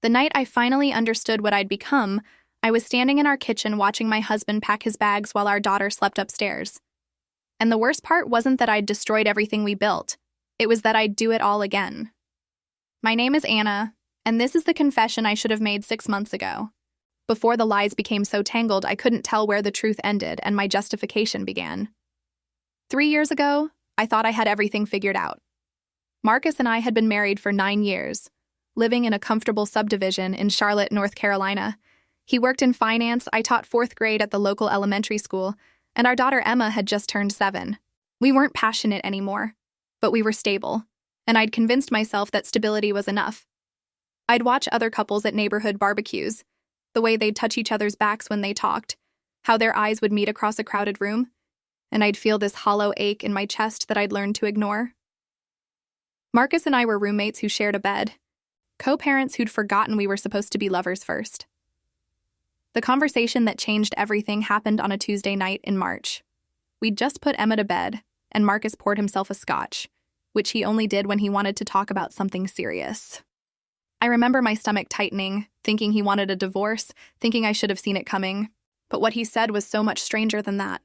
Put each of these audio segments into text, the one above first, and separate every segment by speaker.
Speaker 1: The night I finally understood what I'd become, I was standing in our kitchen watching my husband pack his bags while our daughter slept upstairs. And the worst part wasn't that I'd destroyed everything we built. It was that I'd do it all again. My name is Anna, and this is the confession I should have made 6 months ago. Before the lies became so tangled, I couldn't tell where the truth ended and my justification began. 3 years ago, I thought I had everything figured out. Marcus and I had been married for 9 years, living in a comfortable subdivision in Charlotte, North Carolina. He worked in finance, I taught 4th grade at the local elementary school, and our daughter Emma had just turned 7. We weren't passionate anymore, but we were stable, and I'd convinced myself that stability was enough. I'd watch other couples at neighborhood barbecues, the way they'd touch each other's backs when they talked, how their eyes would meet across a crowded room, and I'd feel this hollow ache in my chest that I'd learned to ignore. Marcus and I were roommates who shared a bed, co-parents who'd forgotten we were supposed to be lovers first. The conversation that changed everything happened on a Tuesday night in March. We'd just put Emma to bed, and Marcus poured himself a scotch, which he only did when he wanted to talk about something serious. I remember my stomach tightening, thinking he wanted a divorce, thinking I should have seen it coming. But what he said was so much stranger than that.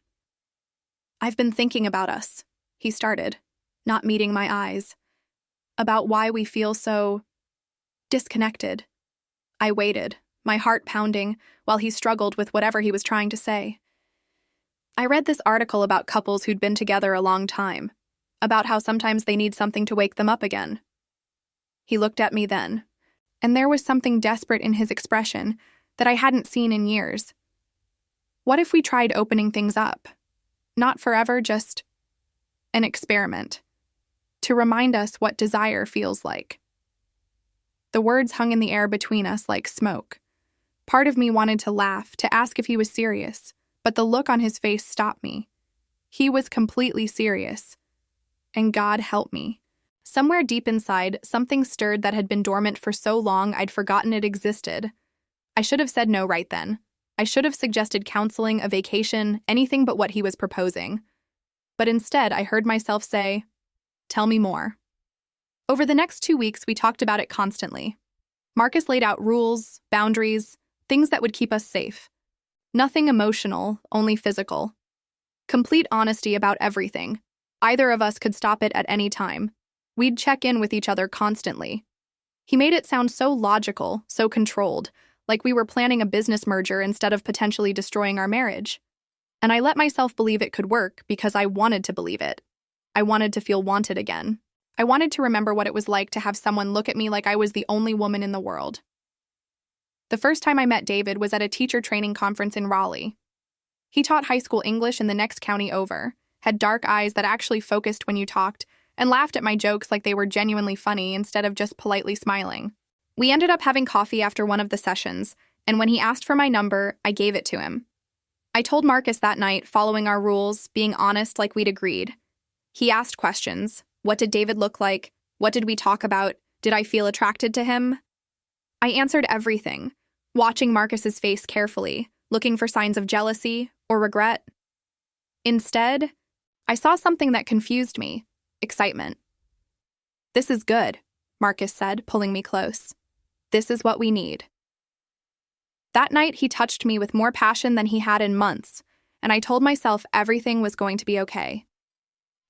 Speaker 1: "I've been thinking about us," he started, not meeting my eyes. "About why we feel so disconnected." I waited, my heart pounding, while he struggled with whatever he was trying to say. "I read this article about couples who'd been together a long time, about how sometimes they need something to wake them up again." He looked at me then, and there was something desperate in his expression that I hadn't seen in years. "What if we tried opening things up? Not forever, just an experiment, to remind us what desire feels like." The words hung in the air between us like smoke. Part of me wanted to laugh, to ask if he was serious, but the look on his face stopped me. He was completely serious. And God help me. Somewhere deep inside, something stirred that had been dormant for so long I'd forgotten it existed. I should have said no right then. I should have suggested counseling, a vacation, anything but what he was proposing. But instead, I heard myself say, "Tell me more." Over the next 2 weeks, we talked about it constantly. Marcus laid out rules, boundaries, things that would keep us safe. Nothing emotional, only physical. Complete honesty about everything. Either of us could stop it at any time. We'd check in with each other constantly. He made it sound so logical, so controlled, like we were planning a business merger instead of potentially destroying our marriage. And I let myself believe it could work because I wanted to believe it. I wanted to feel wanted again. I wanted to remember what it was like to have someone look at me like I was the only woman in the world. The first time I met David was at a teacher training conference in Raleigh. He taught high school English in the next county over, had dark eyes that actually focused when you talked, and laughed at my jokes like they were genuinely funny instead of just politely smiling. We ended up having coffee after one of the sessions, and when he asked for my number, I gave it to him. I told Marcus that night, following our rules, being honest like we'd agreed. He asked questions. What did David look like? What did we talk about? Did I feel attracted to him? I answered everything, watching Marcus's face carefully, looking for signs of jealousy or regret. Instead, I saw something that confused me, excitement. "This is good," Marcus said, pulling me close. "This is what we need." That night, he touched me with more passion than he had in months, and I told myself everything was going to be okay.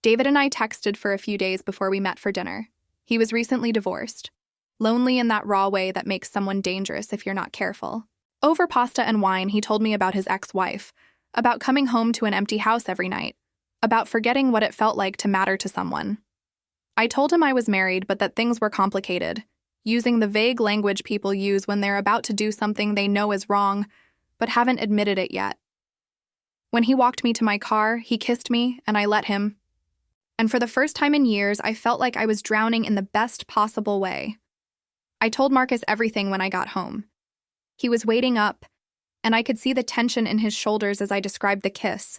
Speaker 1: David and I texted for a few days before we met for dinner. He was recently divorced, lonely in that raw way that makes someone dangerous if you're not careful. Over pasta and wine, he told me about his ex-wife, about coming home to an empty house every night, about forgetting what it felt like to matter to someone. I told him I was married, but that things were complicated, using the vague language people use when they're about to do something they know is wrong, but haven't admitted it yet. When he walked me to my car, he kissed me, and I let him. And for the first time in years, I felt like I was drowning in the best possible way. I told Marcus everything when I got home. He was waiting up, and I could see the tension in his shoulders as I described the kiss,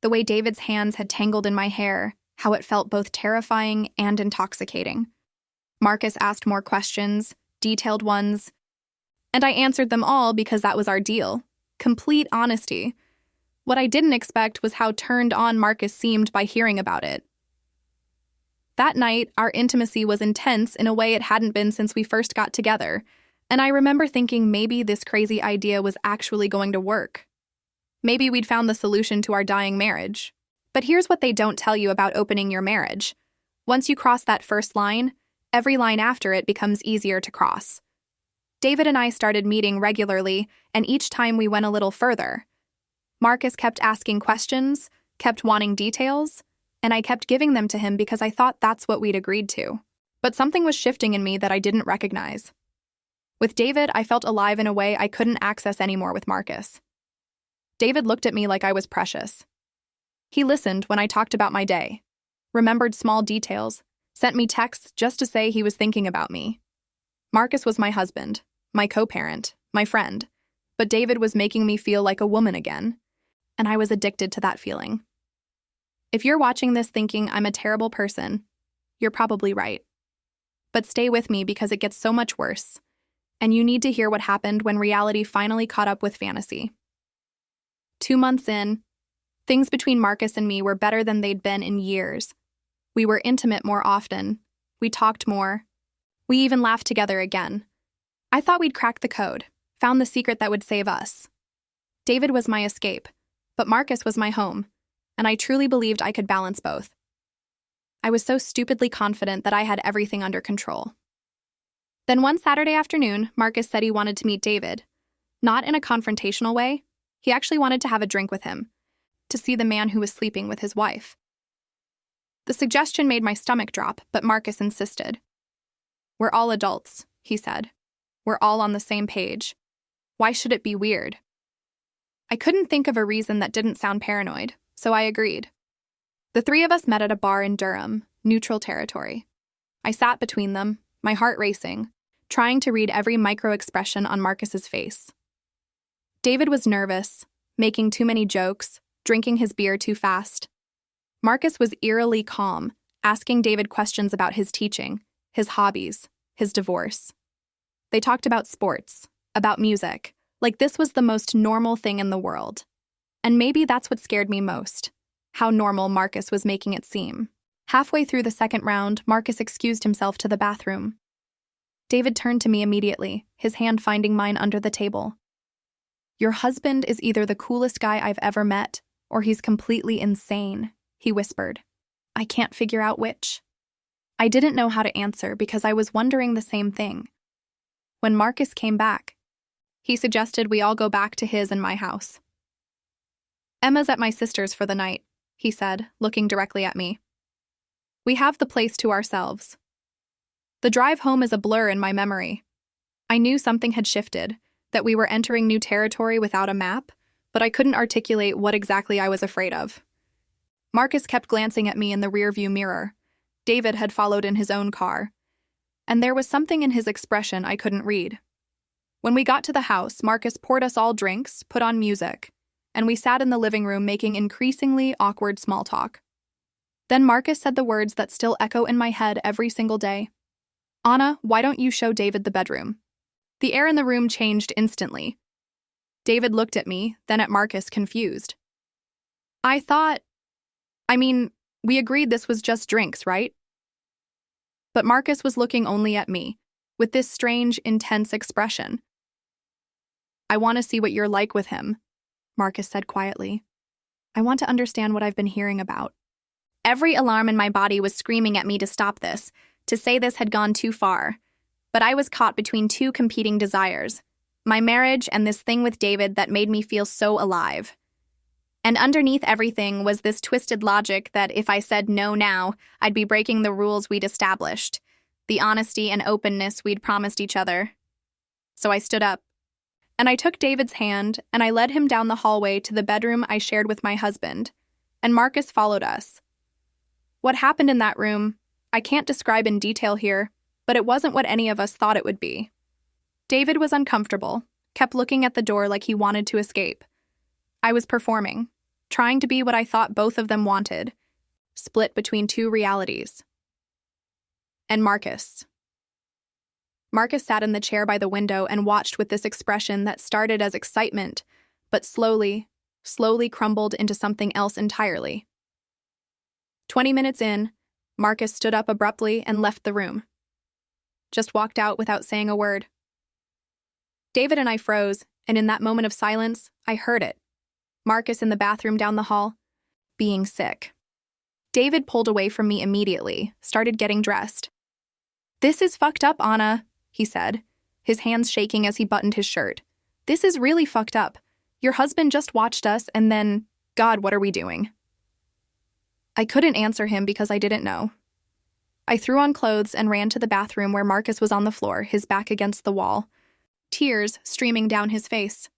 Speaker 1: the way David's hands had tangled in my hair, how it felt both terrifying and intoxicating. Marcus asked more questions, detailed ones, and I answered them all because that was our deal. Complete honesty. What I didn't expect was how turned on Marcus seemed by hearing about it. That night, our intimacy was intense in a way it hadn't been since we first got together, And I remember thinking maybe this crazy idea was actually going to work. Maybe we'd found the solution to our dying marriage. But here's what they don't tell you about opening your marriage. Once you cross that first line, every line after it becomes easier to cross. David and I started meeting regularly, and each time we went a little further. Marcus kept asking questions, kept wanting details, and I kept giving them to him because I thought that's what we'd agreed to. But something was shifting in me that I didn't recognize. With David, I felt alive in a way I couldn't access anymore with Marcus. David looked at me like I was precious. He listened when I talked about my day, remembered small details, sent me texts just to say he was thinking about me. Marcus was my husband, my co-parent, my friend, but David was making me feel like a woman again, and I was addicted to that feeling. If you're watching this thinking I'm a terrible person, you're probably right. But stay with me because it gets so much worse, and you need to hear what happened when reality finally caught up with fantasy. 2 months in, things between Marcus and me were better than they'd been in years. We were intimate more often. We talked more. We even laughed together again. I thought we'd cracked the code, found the secret that would save us. David was my escape, but Marcus was my home, and I truly believed I could balance both. I was so stupidly confident that I had everything under control. Then one Saturday afternoon, Marcus said he wanted to meet David. Not in a confrontational way. He actually wanted to have a drink with him, to see the man who was sleeping with his wife. The suggestion made my stomach drop, but Marcus insisted. "We're all adults," he said. "We're all on the same page. Why should it be weird?" I couldn't think of a reason that didn't sound paranoid, so I agreed. The three of us met at a bar in Durham, neutral territory. I sat between them, my heart racing, trying to read every micro-expression on Marcus's face. David was nervous, making too many jokes, drinking his beer too fast. Marcus was eerily calm, asking David questions about his teaching, his hobbies, his divorce. They talked about sports, about music, like this was the most normal thing in the world. And maybe that's what scared me most, how normal Marcus was making it seem. Halfway through the second round, Marcus excused himself to the bathroom. David turned to me immediately, his hand finding mine under the table. "Your husband is either the coolest guy I've ever met, or he's completely insane," he whispered. "I can't figure out which." I didn't know how to answer because I was wondering the same thing. When Marcus came back, he suggested we all go back to his and my house. "Emma's at my sister's for the night," he said, looking directly at me. "We have the place to ourselves." The drive home is a blur in my memory. I knew something had shifted, that we were entering new territory without a map, but I couldn't articulate what exactly I was afraid of. Marcus kept glancing at me in the rearview mirror. David had followed in his own car, and there was something in his expression I couldn't read. When we got to the house, Marcus poured us all drinks, put on music, and we sat in the living room making increasingly awkward small talk. Then Marcus said the words that still echo in my head every single day. "Anna, why don't you show David the bedroom?" The air in the room changed instantly. David looked at me, then at Marcus, confused. We agreed this was just drinks, right?" But Marcus was looking only at me, with this strange, intense expression. "I want to see what you're like with him," Marcus said quietly. "I want to understand what I've been hearing about." Every alarm in my body was screaming at me to stop this, to say this had gone too far. But I was caught between two competing desires, my marriage and this thing with David that made me feel so alive. And underneath everything was this twisted logic that if I said no now, I'd be breaking the rules we'd established, the honesty and openness we'd promised each other. So I stood up, and I took David's hand, and I led him down the hallway to the bedroom I shared with my husband, and Marcus followed us. What happened in that room, I can't describe in detail here, but it wasn't what any of us thought it would be. David was uncomfortable, kept looking at the door like he wanted to escape. I was performing, trying to be what I thought both of them wanted, split between two realities. And Marcus. Marcus sat in the chair by the window and watched with this expression that started as excitement, but slowly crumbled into something else entirely. 20 minutes in, Marcus stood up abruptly and left the room. Just walked out without saying a word. David and I froze, and in that moment of silence, I heard it. Marcus in the bathroom down the hall, being sick. David pulled away from me immediately, started getting dressed. "This is fucked up, Anna," he said, his hands shaking as he buttoned his shirt. "This is really fucked up. Your husband just watched us and then, God, what are we doing?" I couldn't answer him because I didn't know. I threw on clothes and ran to the bathroom where Marcus was on the floor, his back against the wall, tears streaming down his face.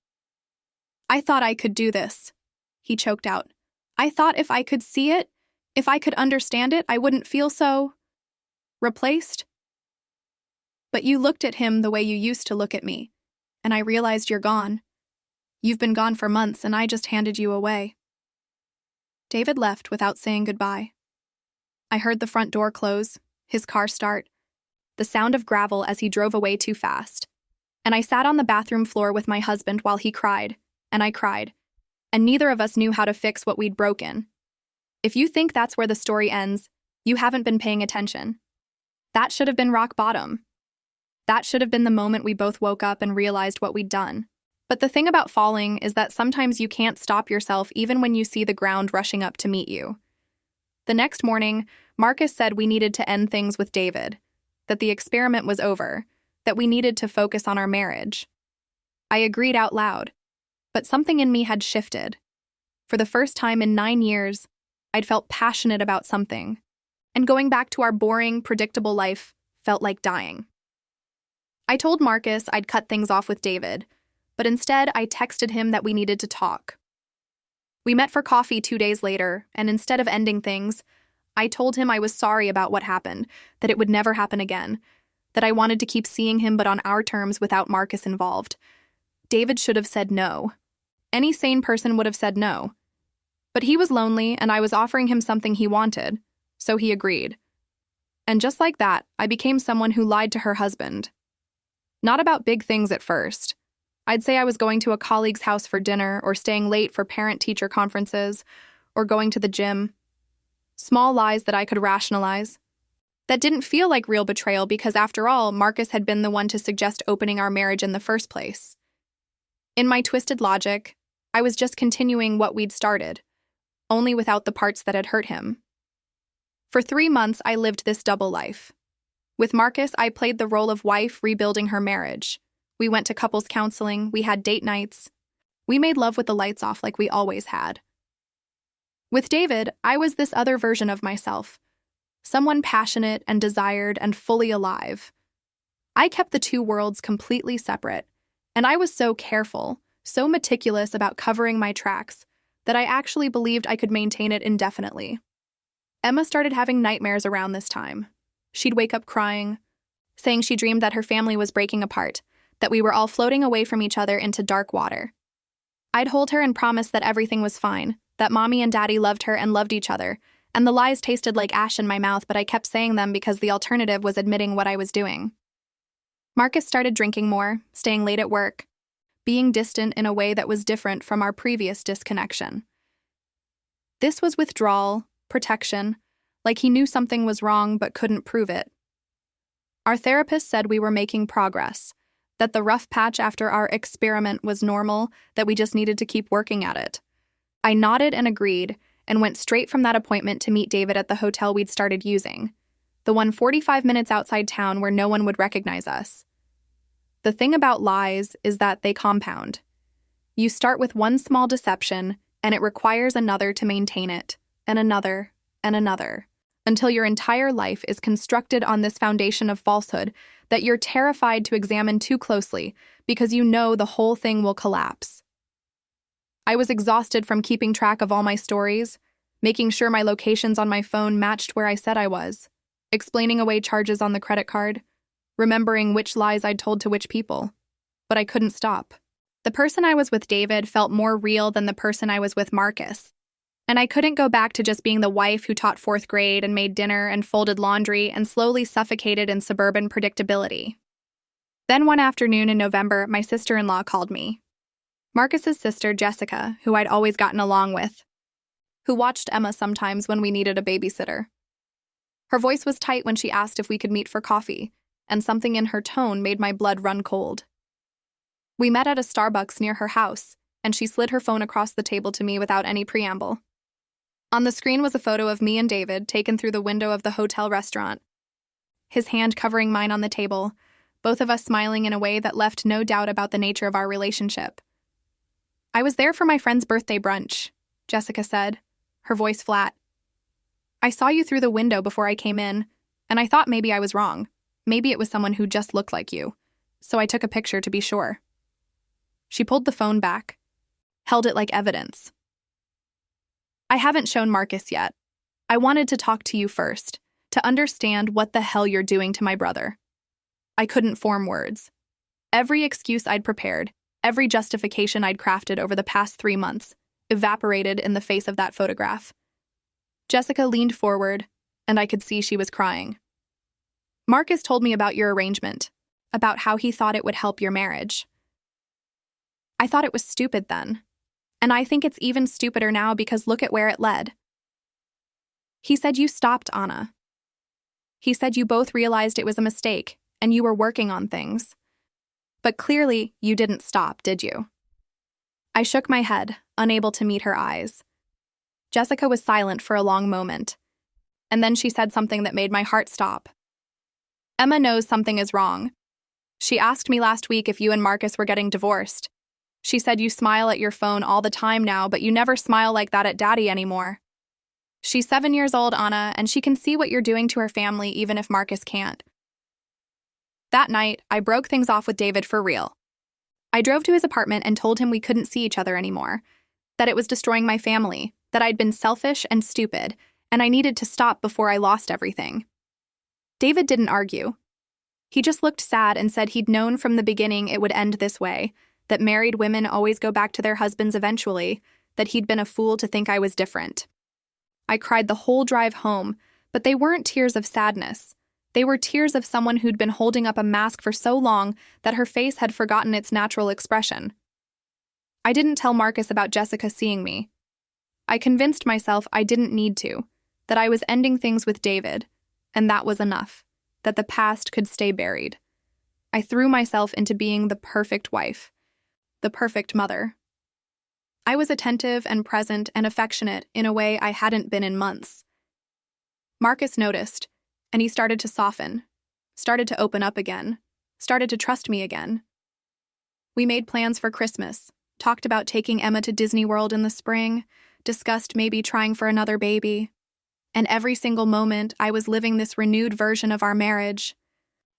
Speaker 1: "I thought I could do this," he choked out. "I thought if I could see it, if I could understand it, I wouldn't feel so replaced. But you looked at him the way you used to look at me, and I realized you're gone. You've been gone for months, and I just handed you away." David left without saying goodbye. I heard the front door close, his car start, the sound of gravel as he drove away too fast. And I sat on the bathroom floor with my husband while he cried, and I cried, and neither of us knew how to fix what we'd broken. If you think that's where the story ends, you haven't been paying attention. That should have been rock bottom. That should have been the moment we both woke up and realized what we'd done. But the thing about falling is that sometimes you can't stop yourself even when you see the ground rushing up to meet you. The next morning, Marcus said we needed to end things with David, that the experiment was over, that we needed to focus on our marriage. I agreed out loud, but something in me had shifted. For the first time in 9 years, I'd felt passionate about something, and going back to our boring, predictable life felt like dying. I told Marcus I'd cut things off with David, but instead I texted him that we needed to talk. We met for coffee 2 days later, and instead of ending things, I told him I was sorry about what happened, that it would never happen again, that I wanted to keep seeing him but on our terms without Marcus involved. David should have said no. Any sane person would have said no. But he was lonely, and I was offering him something he wanted, so he agreed. And just like that, I became someone who lied to her husband. Not about big things at first. I'd say I was going to a colleague's house for dinner, or staying late for parent-teacher conferences, or going to the gym. Small lies that I could rationalize. That didn't feel like real betrayal because, after all, Marcus had been the one to suggest opening our marriage in the first place. In my twisted logic, I was just continuing what we'd started, only without the parts that had hurt him. For 3 months, I lived this double life. With Marcus, I played the role of wife rebuilding her marriage. We went to couples counseling, we had date nights. We made love with the lights off like we always had. With David, I was this other version of myself, someone passionate and desired and fully alive. I kept the two worlds completely separate, and I was so careful, so meticulous about covering my tracks, that I actually believed I could maintain it indefinitely. Emma started having nightmares around this time. She'd wake up crying, saying she dreamed that her family was breaking apart, that we were all floating away from each other into dark water. I'd hold her and promise that everything was fine, that Mommy and Daddy loved her and loved each other, and the lies tasted like ash in my mouth, but I kept saying them because the alternative was admitting what I was doing. Marcus started drinking more, staying late at work, being distant in a way that was different from our previous disconnection. This was withdrawal, protection, like he knew something was wrong but couldn't prove it. Our therapist said we were making progress, that the rough patch after our experiment was normal, that we just needed to keep working at it. I nodded and agreed, and went straight from that appointment to meet David at the hotel we'd started using, the one 45 minutes outside town where no one would recognize us. The thing about lies is that they compound. You start with one small deception, and it requires another to maintain it, and another, until your entire life is constructed on this foundation of falsehood that you're terrified to examine too closely because you know the whole thing will collapse. I was exhausted from keeping track of all my stories, making sure my locations on my phone matched where I said I was, explaining away charges on the credit card, remembering which lies I'd told to which people. But I couldn't stop. The person I was with David felt more real than the person I was with Marcus. And I couldn't go back to just being the wife who taught 4th grade and made dinner and folded laundry and slowly suffocated in suburban predictability. Then one afternoon in November, my sister-in-law called me. Marcus's sister, Jessica, who I'd always gotten along with, who watched Emma sometimes when we needed a babysitter. Her voice was tight when she asked if we could meet for coffee, and something in her tone made my blood run cold. We met at a Starbucks near her house, and she slid her phone across the table to me without any preamble. On the screen was a photo of me and David taken through the window of the hotel restaurant, his hand covering mine on the table, both of us smiling in a way that left no doubt about the nature of our relationship. "I was there for my friend's birthday brunch," Jessica said, her voice flat. "I saw you through the window before I came in, and I thought maybe I was wrong. Maybe it was someone who just looked like you. So I took a picture to be sure." She pulled the phone back, held it like evidence. "I haven't shown Marcus yet. I wanted to talk to you first, to understand what the hell you're doing to my brother." I couldn't form words. Every excuse I'd prepared, every justification I'd crafted over the past 3 months, evaporated in the face of that photograph. Jessica leaned forward, and I could see she was crying. "Marcus told me about your arrangement, about how he thought it would help your marriage. I thought it was stupid then, and I think it's even stupider now because look at where it led. He said you stopped Anna. He said you both realized it was a mistake, and you were working on things. But clearly, you didn't stop, did you?" I shook my head, unable to meet her eyes. Jessica was silent for a long moment, and then she said something that made my heart stop. "Emma knows something is wrong. She asked me last week if you and Marcus were getting divorced. She said you smile at your phone all the time now, but you never smile like that at Daddy anymore. She's 7 years old, Anna, and she can see what you're doing to her family even if Marcus can't." That night, I broke things off with David for real. I drove to his apartment and told him we couldn't see each other anymore, that it was destroying my family, that I'd been selfish and stupid, and I needed to stop before I lost everything. David didn't argue. He just looked sad and said he'd known from the beginning it would end this way, that married women always go back to their husbands eventually, that he'd been a fool to think I was different. I cried the whole drive home, but they weren't tears of sadness. They were tears of someone who'd been holding up a mask for so long that her face had forgotten its natural expression. I didn't tell Marcus about Jessica seeing me. I convinced myself I didn't need to, that I was ending things with David, and that was enough, that the past could stay buried. I threw myself into being the perfect wife, the perfect mother. I was attentive and present and affectionate in a way I hadn't been in months. Marcus noticed, and he started to soften, started to open up again, started to trust me again. We made plans for Christmas, talked about taking Emma to Disney World in the spring, discussed maybe trying for another baby. And every single moment, I was living this renewed version of our marriage.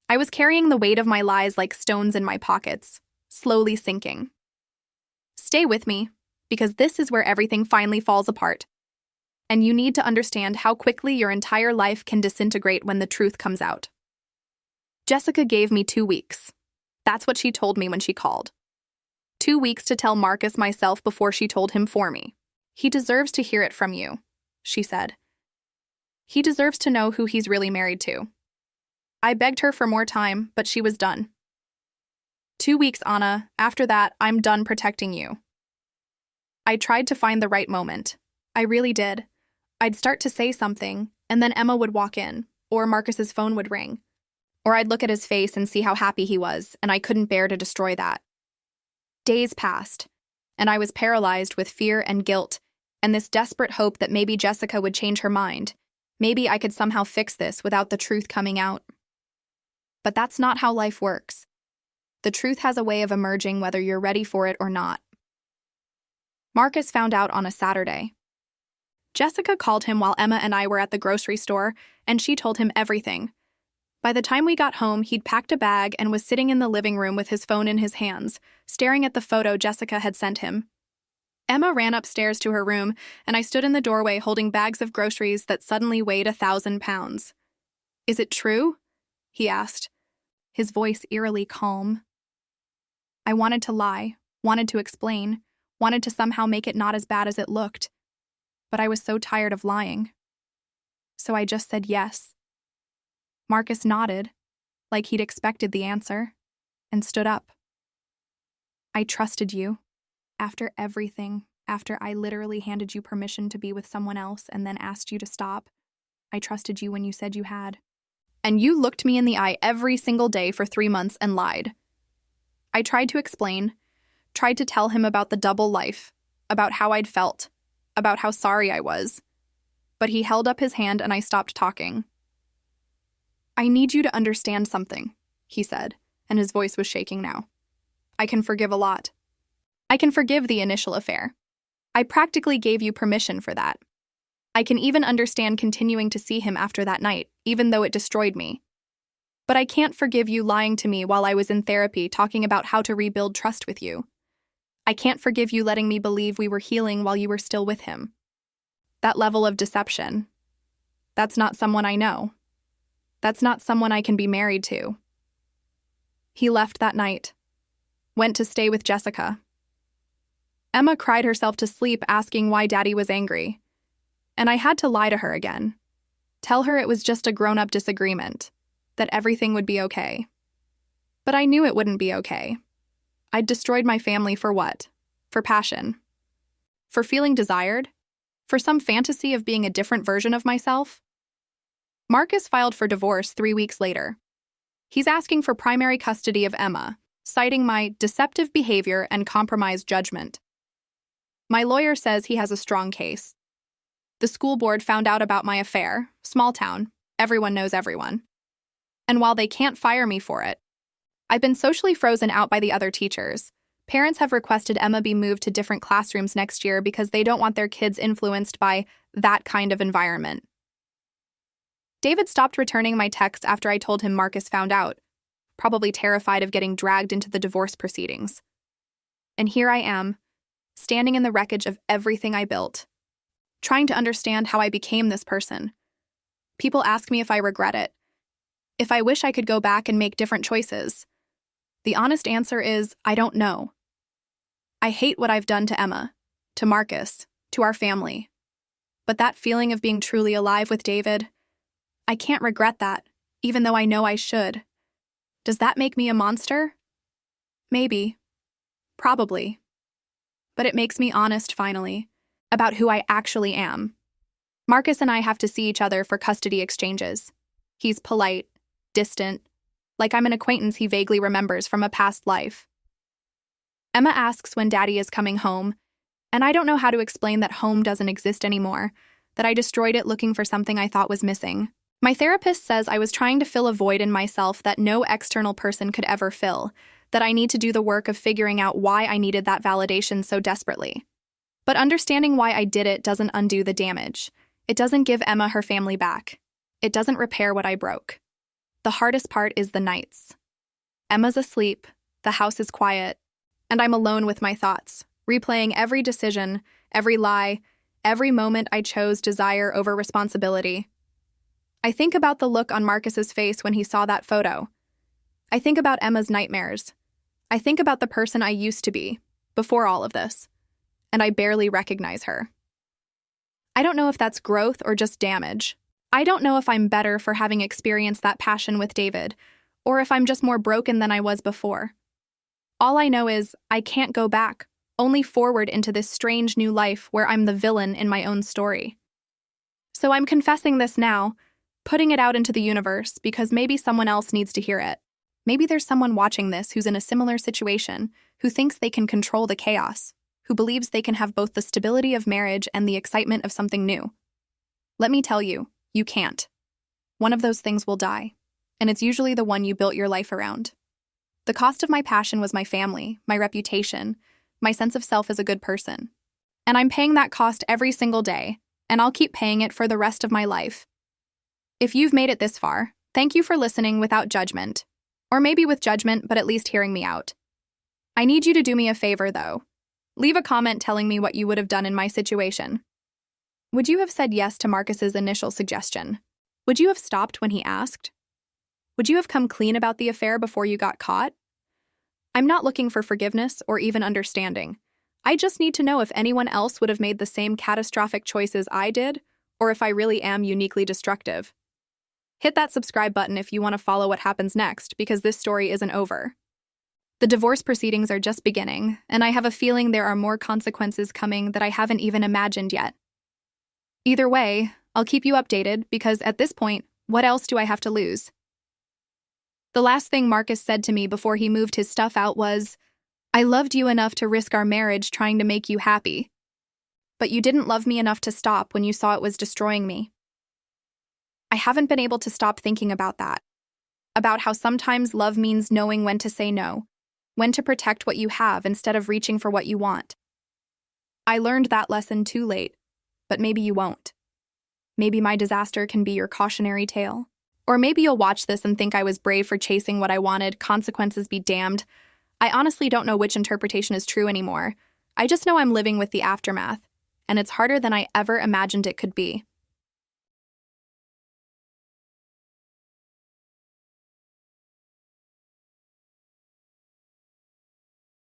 Speaker 1: I was carrying the weight of my lies like stones in my pockets, slowly sinking. Stay with me, because this is where everything finally falls apart. And you need to understand how quickly your entire life can disintegrate when the truth comes out. Jessica gave me 2 weeks. That's what she told me when she called. 2 weeks to tell Marcus myself before she told him for me. "He deserves to hear it from you," she said. "He deserves to know who he's really married to." I begged her for more time, but she was done. 2 weeks, Anna. After that, I'm done protecting you." I tried to find the right moment. I really did. I'd start to say something, and then Emma would walk in, or Marcus's phone would ring. Or I'd look at his face and see how happy he was, and I couldn't bear to destroy that. Days passed, and I was paralyzed with fear and guilt, and this desperate hope that maybe Jessica would change her mind. Maybe I could somehow fix this without the truth coming out. But that's not how life works. The truth has a way of emerging whether you're ready for it or not. Marcus found out on a Saturday. Jessica called him while Emma and I were at the grocery store, and she told him everything. By the time we got home, he'd packed a bag and was sitting in the living room with his phone in his hands, staring at the photo Jessica had sent him. Emma ran upstairs to her room, and I stood in the doorway holding bags of groceries that suddenly weighed 1,000 pounds. "Is it true?" he asked, his voice eerily calm. I wanted to lie, wanted to explain, wanted to somehow make it not as bad as it looked. But I was so tired of lying. So I just said yes. Marcus nodded, like he'd expected the answer, and stood up. "I trusted you. After everything, after I literally handed you permission to be with someone else and then asked you to stop, I trusted you when you said you had. And you looked me in the eye every single day for 3 months and lied." I tried to explain, tried to tell him about the double life, about how I'd felt, about how sorry I was. But he held up his hand and I stopped talking. "I need you to understand something," he said, and his voice was shaking now. "I can forgive a lot. I can forgive the initial affair. I practically gave you permission for that. I can even understand continuing to see him after that night, even though it destroyed me. But I can't forgive you lying to me while I was in therapy talking about how to rebuild trust with you. I can't forgive you letting me believe we were healing while you were still with him. That level of deception, that's not someone I know. That's not someone I can be married to." He left that night, went to stay with Jessica. Emma cried herself to sleep asking why Daddy was angry. And I had to lie to her again. Tell her it was just a grown-up disagreement, that everything would be okay. But I knew it wouldn't be okay. I'd destroyed my family for what? For passion. For feeling desired? For some fantasy of being a different version of myself? Marcus filed for divorce 3 weeks later. He's asking for primary custody of Emma, citing my deceptive behavior and compromised judgment. My lawyer says he has a strong case. The school board found out about my affair, small town, everyone knows everyone. And while they can't fire me for it, I've been socially frozen out by the other teachers. Parents have requested Emma be moved to different classrooms next year because they don't want their kids influenced by that kind of environment. David stopped returning my texts after I told him Marcus found out, probably terrified of getting dragged into the divorce proceedings. And here I am, standing in the wreckage of everything I built, trying to understand how I became this person. People ask me if I regret it, if I wish I could go back and make different choices. The honest answer is, I don't know. I hate what I've done to Emma, to Marcus, to our family. But that feeling of being truly alive with David, I can't regret that, even though I know I should. Does that make me a monster? Maybe. Probably. But it makes me honest, finally, about who I actually am. Marcus and I have to see each other for custody exchanges. He's polite, distant, like I'm an acquaintance he vaguely remembers from a past life. Emma asks when Daddy is coming home, and I don't know how to explain that home doesn't exist anymore, that I destroyed it looking for something I thought was missing. My therapist says I was trying to fill a void in myself that no external person could ever fill, that I need to do the work of figuring out why I needed that validation so desperately. But understanding why I did it doesn't undo the damage. It doesn't give Emma her family back. It doesn't repair what I broke. The hardest part is the nights. Emma's asleep, the house is quiet, and I'm alone with my thoughts, replaying every decision, every lie, every moment I chose desire over responsibility. I think about the look on Marcus's face when he saw that photo. I think about Emma's nightmares. I think about the person I used to be, before all of this, and I barely recognize her. I don't know if that's growth or just damage. I don't know if I'm better for having experienced that passion with David, or if I'm just more broken than I was before. All I know is I can't go back, only forward into this strange new life where I'm the villain in my own story. So I'm confessing this now, putting it out into the universe because maybe someone else needs to hear it. Maybe there's someone watching this who's in a similar situation, who thinks they can control the chaos, who believes they can have both the stability of marriage and the excitement of something new. Let me tell you, you can't. One of those things will die, and it's usually the one you built your life around. The cost of my passion was my family, my reputation, my sense of self as a good person. And I'm paying that cost every single day, and I'll keep paying it for the rest of my life. If you've made it this far, thank you for listening without judgment. Or maybe with judgment, but at least hearing me out. I need you to do me a favor, though. Leave a comment telling me what you would have done in my situation. Would you have said yes to Marcus's initial suggestion? Would you have stopped when he asked? Would you have come clean about the affair before you got caught? I'm not looking for forgiveness or even understanding. I just need to know if anyone else would have made the same catastrophic choices I did, or if I really am uniquely destructive. Hit that subscribe button if you want to follow what happens next, because this story isn't over. The divorce proceedings are just beginning, and I have a feeling there are more consequences coming that I haven't even imagined yet. Either way, I'll keep you updated because at this point, what else do I have to lose? The last thing Marcus said to me before he moved his stuff out was, "I loved you enough to risk our marriage trying to make you happy. But you didn't love me enough to stop when you saw it was destroying me." I haven't been able to stop thinking about that. About how sometimes love means knowing when to say no, when to protect what you have instead of reaching for what you want. I learned that lesson too late, but maybe you won't. Maybe my disaster can be your cautionary tale. Or maybe you'll watch this and think I was brave for chasing what I wanted, consequences be damned. I honestly don't know which interpretation is true anymore. I just know I'm living with the aftermath, and it's harder than I ever imagined it could be.